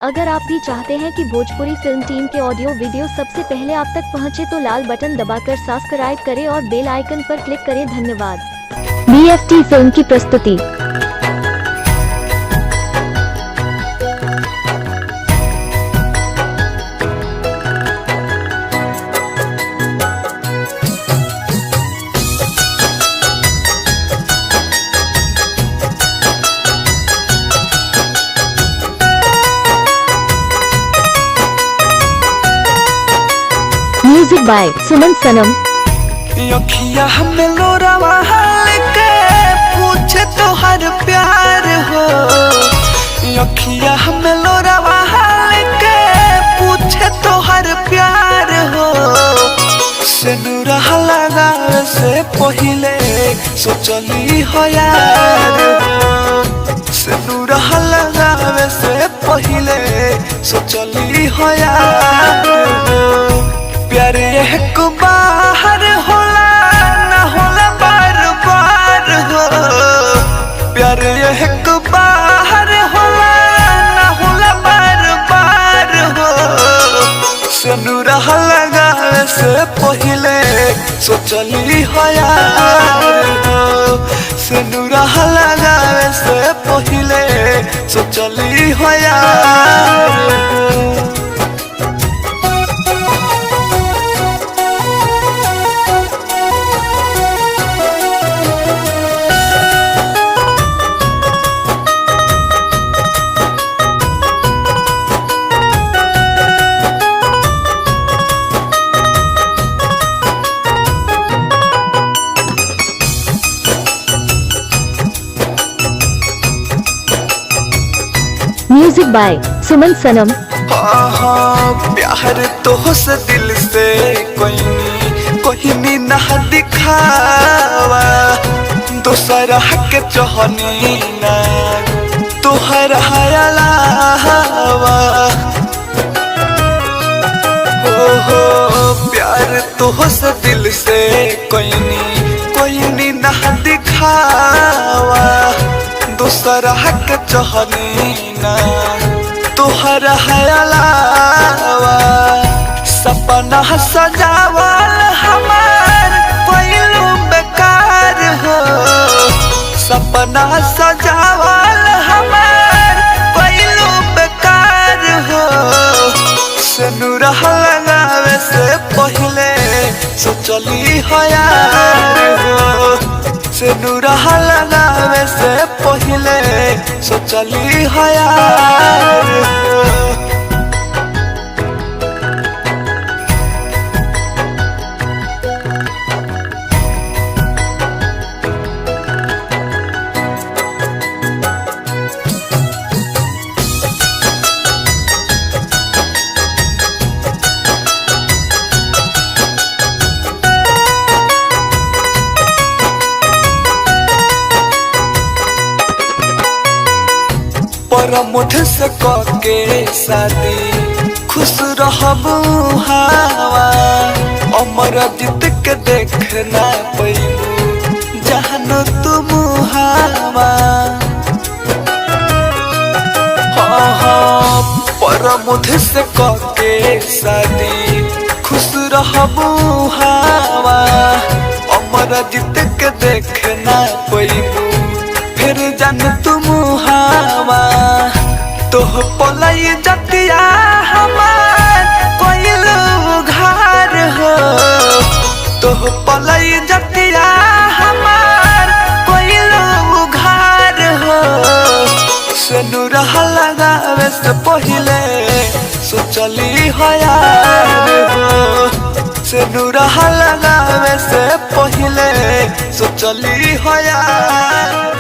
अगर आप भी चाहते हैं कि भोजपुरी फिल्म टीम के ऑडियो वीडियो सबसे पहले आप तक पहुंचे तो लाल बटन दबाकर सब्सक्राइब करें और बेल आइकन पर क्लिक करें। धन्यवाद। BFT फिल्म की प्रस्तुति। म्यूजिक बाय सुमन सनम। अखिया हमें लोरावा के पूछे तो हर प्यार हो, अखिया हमें लोरावा के पूछे तो हर प्यार हो। सिंदूरा लगा से पहले सोचली हो यार हो, सिंदूरा लगा से पहले सोचली हो यार हो। प्यार एक बाहर होला ना होला बार बार हो, प्यार एक बाहर होला ना होला बार बार हो। सिंदूरा लगा से पहले सोचली हो यार हो, सिंदूरा लगा से पहले सोचली हो यार हो। म्यूजिक बाय सुमन सनम। प्यार तो से दिल से कोई नहीं ना दिखावा, दूसरा के चहनी ना तुहरा अलावा। हो प्यार तो से दिल से कोई नहीं ना दिखावा, दूसरा के चहनी ना तुहरा अलावा। सपना सजावल हमार पहलू बेकार हो, सपना सजावल हमार पहलू बेकार हो। सिंदूरा लगावे से पहले सोचली हो यार हो, सिंदूरा लगावे से पहले सोचली हो यार हो। मुझ से के शादी खुश रहबू हवा, अमर जीत के देखना पैबू जहन तुम हवा। पर मुझ से के शादी खुश रहबू हवा, अमर जीत के देखना पैबू फिर जान तुम हवा। तो पलाई जतिया हमार कोई घर हो, तो पलाई जतिया हमार कोई घर हो। सिंदूरा लगावे से पहले सोचली हो यार हो, सिंदूरा लगावे से पहले सोचली हो यार।